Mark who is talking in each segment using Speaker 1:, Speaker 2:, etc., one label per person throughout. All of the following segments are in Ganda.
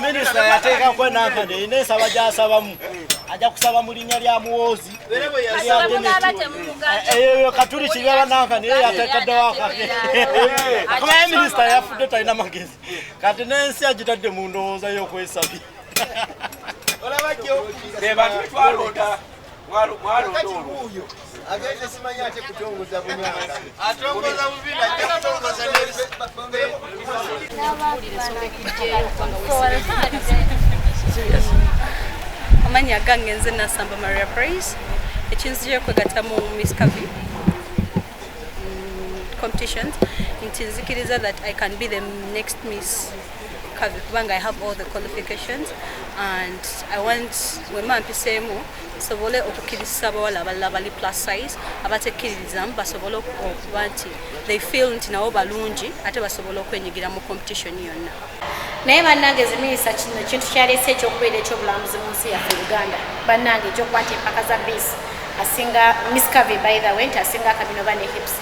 Speaker 1: Minisita yateeka kwenanka ne saba jasabamu ajja kusaba mu linnya lya muwoozi eyo katuli kibaba nanka naye yateekaddewo akake akamanya minisita yafudde talina magezi kati n'ensi agitadde mu ndowooza y'okwesabye
Speaker 2: ageze simanya ate kutongoza bunyanga atongoza bubina kutongoza
Speaker 3: amanya gange nze Nasamba Maria Praise ekinzije kwegata mu Miss Kavi competitions ntinzikiriza that I can be the next Miss Kavi kubanga I have all the qualifications and I want wema mpisemu sobole okukirisa abawala abalala bali plus size abatekkiriza basobole okuba nti they feel nti nabo balungi ate basobole okwenyigira mu competition yonna.
Speaker 4: Naye bannange ziminisita kino kintu kyaleese ekyokubeera ekyobulambuzi mu nsi yaffe Uganda bannange ekyokuba nti empaka za bisi asinga Miss Kavi by the way nti asinga akabino bane hips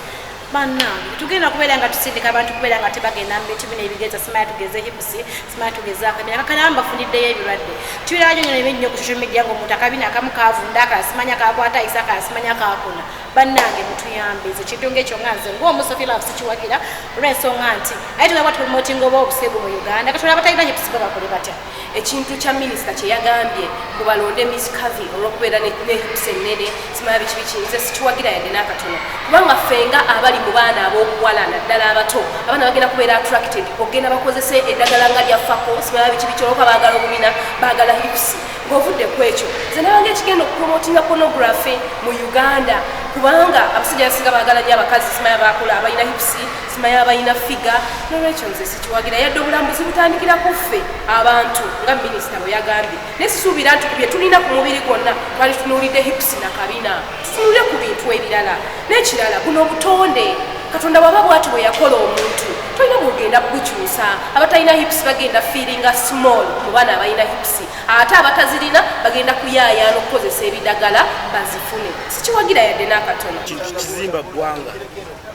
Speaker 4: bannange tugenda kubeera nga tusindika abantu kubeera nga tebagenda mu bitu bino ebigeza simaya tugeze hips simaya tugeze akabina kakana bafundiddeyo ebirwadde tubirajo nyo nebinyo ku social media ngo omuntu akabina akamu kavunda akasimanya kakwata isaka asimanya kakona bannange mutuyambe ezo kintu ng'ekyo nganze ng'omusofira sikiwagira olw'ensonga nti aye tugamba promoting oba obuseegu mu Uganda katola abatalina hips bakole batya
Speaker 5: ekintu kya minisita kye yagambye ngo balonde Miss Kavi olw'okubeera ne hips ennene simaya biki nze sikiwagira yadde n'akatono kubanga ffenga abali mu baana ab'okuwala naddala abato abaana bagenda kubeera attracted ogenda bakozese eddagala nga lya fako simaya biki olwokuba baagala obubina baagala hips ng'ovudde ku ekyo nze nabange ekigenda okupromotinga pornography mu Uganda kubanga abasajja basinga baagala nnyo abakazi simaya bakola abalina hips simaya abalina figa n'olwekyo nze sikiwagira yadde obulambuzi butandikira ku ffe abantu nga minisita bwe yagambye naye sisuubira nti ku bye tulina ku mubiri gwonna twali tunuulidde hips na kabina tutunule ku bintu ebirala n'ekirala buno obutonde Katonda bwaba bw'ati bwe yakola omuntu tolina bw'ogenda kugukyusa abatalina hips bagenda feelinga small mu baana abalina hips ate abatazirina bagenda kuyaayana okukozesa ebidagala bazifune sikiwagira yadde n'akatono
Speaker 1: kintu kizimba ggwanga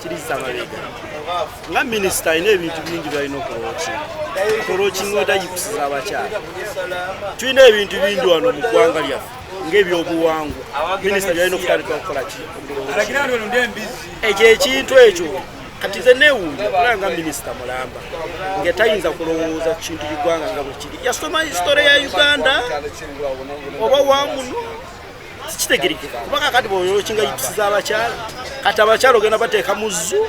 Speaker 1: kiriza amabega nga minisita alina ebintu bingi byalina okulookinga hips z'abakyala tulina ebintu bingi wano mu ggwanga lyaffe ng'ebyobuwangwa minisita byalina okutandika okukola ekyo ekintu ekyo kati ze neewuunya kulanga minisita mulamba nga tayinza kulowooza ku kintu kiggwanga nga bwe kiri yasoma hisitole ya Uganda oba wamuno sikitegerekeka kubanga kati bw'oyolokinga hips z'abakyala kati abakyala ogenda bateeka mu zzu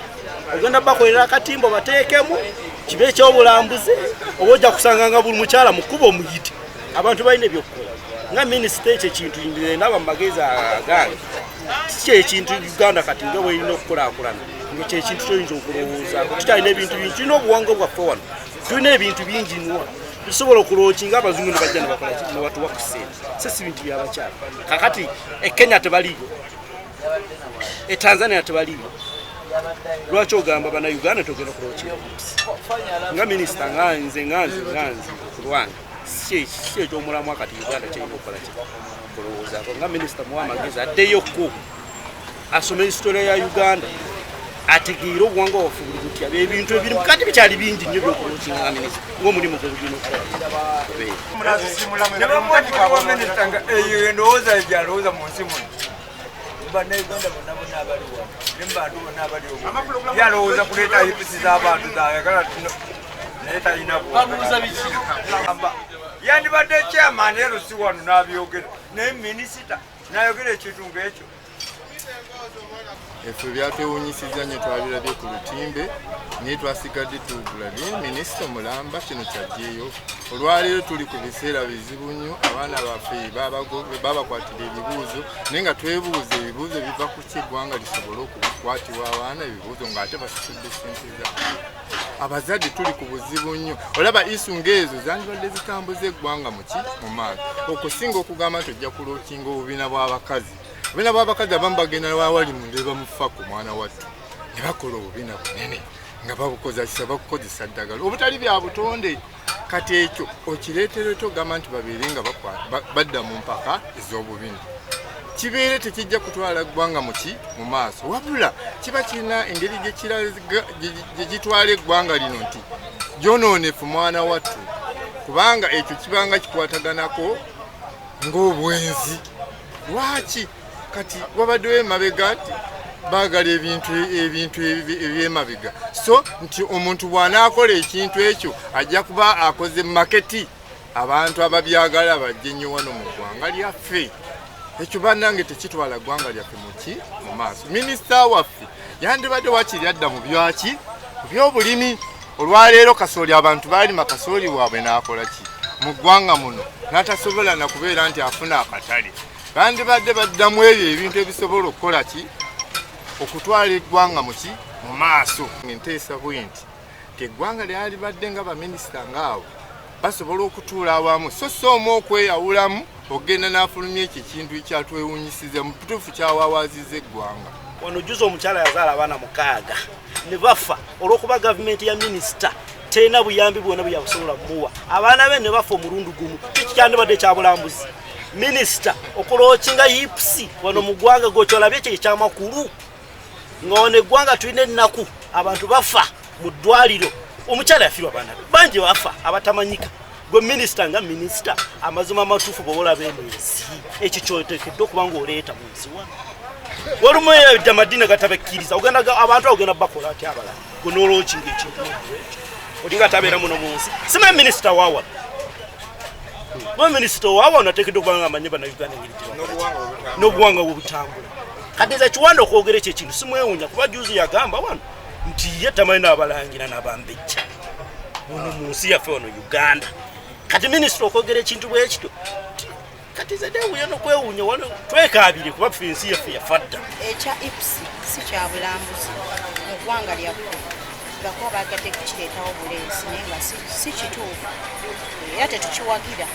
Speaker 1: ogenda bakolera akatimba bateekemu kibe ekyobulambuzi oba ojja kusanga nga buli mukyala mukuba omuyite abantu balina ebyokukola nga minisita ekyo ekintu ndaba mu magezi agange si ekintu Uganda kati nga bwelina okukulaakulana nga kyekintu kyoyinza okulowooza tutalina ebintu bingi tulina obuwangwa bwaffe wano tulina ebintu bingi nwa tusobola okulookinga abazungu ne bajja ne bakola ne batuwa ku ssente si bintu byabakyala kakati e Kenya tebaliyo e Tanzania tebaliyo lwaki ogamba bana Uganda togenda kulookinga nga minisita nganze ku lwange si ekyomulamu akati Uganda kyerina okukola kulowooza nga minisita muwa amagezi addeyokko asome hisitole ya Uganda ategeera obuwangwa waffe buli butya ebintu ebirimu kati bikyali bingi nnyo byokulookinga nga minisita ng'omulimu gwe gulina
Speaker 2: okukola eyo endowooza gyalowooza mu nsi muno bannayuganda bonna bonna abaliwo nembantu bonna abaliwo yalowooza kuleeta hips z'abantu zayagala naye talina yandibadde chairman erusi wano n'abyogera naye minisita n'ayogera ekintu ng'ekyo
Speaker 6: effe byatwewunyisiza nnyo twabirabye ku lutimbe naye twasigadde tugulabye minisita mulamba kino kyajjeeyo olwaleero tuli ku biseera bizibu nnyo abaana baffe babakwatira ebibuuzo naye nga twebuuza ebibuuzo biva ku kyeggwanga lisobole okukwatibwa abaana ebibuuzo ng'ate basasudde sente zaabwe abazadde tuli ku buzibu nnyo olaba isu ng'ezo zandibadde zitambuza eggwanga mu maaso okusinga okugamba nti ojja kulookinga obubiina bw'abakazi obubiina bw'abakazi abamu bagenda wawali mu ndeeba mufa ku mwana wattu ne bakola obubiina bunene nga bakukozesa ddagala obutali bya butonde kati ekyo okireetera ogamba nti babeere nga badda mu mpaka ez'obubiina kibeere tekijja kutwala eggwanga mu maaso wabula kiba kirina engeri gye gitwala eggwanga lino nti gyonoonefu mwana wattu kubanga ekyo kibanga kikwataganako ng'obwenzi. Lwaki kati wabaddewo emabega nti baagala ebintu ebyemabega, so nti omuntu bw'anaakola ekintu ekyo ajja kuba akoze maketi abantu ababyagala bajje nnyo wano mu ggwanga lyaffe. Ekyo bannange tekitwala ggwanga lyaffe mu maaso. Minisita waffe yandibadde wakiri adda mu byaki mu byobulimi. Olwaleero kasooli abantu baalima kasooli waabwe n'akola ki mu ggwanga muno n'atasobola na kubeera nti afuna akatale. Bandibadde baddamu ebyo ebintu ebisobola okukola ki okutwala eggwanga mu maaso. Nteesa bwenti eggwanga lyalibadde nga baminisita ng'abo basobola okutuula awamu, so omu okweyawulamu ogenda n'afulumya ekyo ekintu ekyatwewunyisiza mu butuufu kyawawaazizza eggwanga.
Speaker 1: Wano juzi omukyala yazaala abaana 6 ne bafa olw'okuba gavumenti ya minisita terina buyambi bwonna bweyabusobola muwa. Abaana be ne bafa omulundi gumu. Kiki kyandibadde ekyabulambuzi? Minisita okulookinga hips wano mu ggwanga gokyolabye ekyo ekyamakulu. Ng'one eggwanga tulina ennaku abantu bafa mu ddwaliro. Omukyala yafiirwa abaana be bangi bafa abatamanyika. Gwe minisita nga minisita amazima amatuufu bw'olaba eno ensi ekyo kyoteekeddwa okuba ng'oleeta mu nsi wano. Walumu amadini gatabakkiriza abantu ogenda bakola ati abalala gwe n'olookinga ekintu ekyo olinga tabeera muno mu nsi. Sima minisita waawa gwe minisita waawa onateekeddwa okuba nga amanyi bannayuganda engeri n'obuwanga bw'obutambula. Kati nze kiwanda okwogera ekyo ekintu simwewuunya kuba juzi yagamba wano nti ye tamanyi n'abalangira n'abambejja muno mu nsi yaffe wano Uganda. Kati minisita okwogera ekintu bwe kityo kati nze newuunya n'okwewuunya wano twekaabire kuba ffe ensi yaffe yafadda.
Speaker 7: Ekya IPC si kya bulambuzi mu ggwanga lyaffe gakuba bagadde kukireetawo bulenzi naye nga si kituufu era tetukiwagira.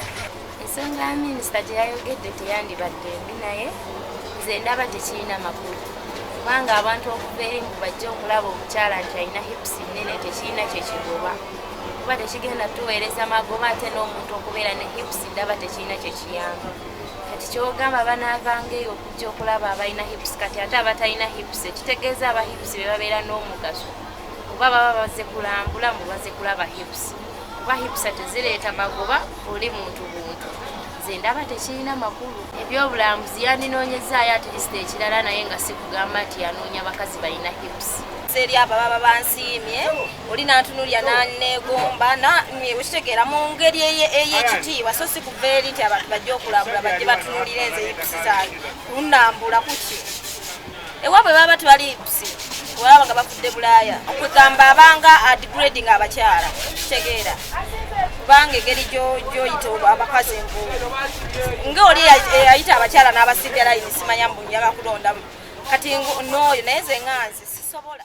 Speaker 8: Ensonga ya minisita gye yayogedde teyandibadde mbi naye nze ndaba tekirina makulu kubanga abantu okuva eri mu bajja okulaba omukyala nti alina hipusi nnene tekirina kyekigoba kuba tekigenda tuweereza magoba ate n'omuntu okubeera ne hipusi ndaba tekirina kyekiyamba. Kati kyogamba banaavanga eyo okujja okulaba abalina hipusi kati ate abatalina hipusi ekitegeeza abahipusi be babeera n'omugaso kuba baba bazze kulambula mu bazze kulaba hipusi kuba hipusi tezireeta magoba oli muntu buntu. Nze ndaba tekirina makulu. Ebyobulamuzi yandinoonyezaayo ate lisita ekirala naye nga si kugamba nti yanoonya bakazi balina hipusi.
Speaker 9: Eri abo baba bansiimye oli n'antunuulya n'anneegomba wekitegeera mu ngeri ey'ekitiibwa so si kuva eri nti abantu bajja okulambula bajje batunuulira enze hipusi zange kunnambula kuki ewaabwe baba tebali hipusi olaba nga bafudde Bulaaya okugamba abanga adgrading abakyala kitegeera kubanga engeri gy'oyita abakazi envuulu ng'oli ayita abakyala n'abasimbya layini simanya mbunyaga kulondamu kati n'oyo naye ze ŋŋanzi sisobola.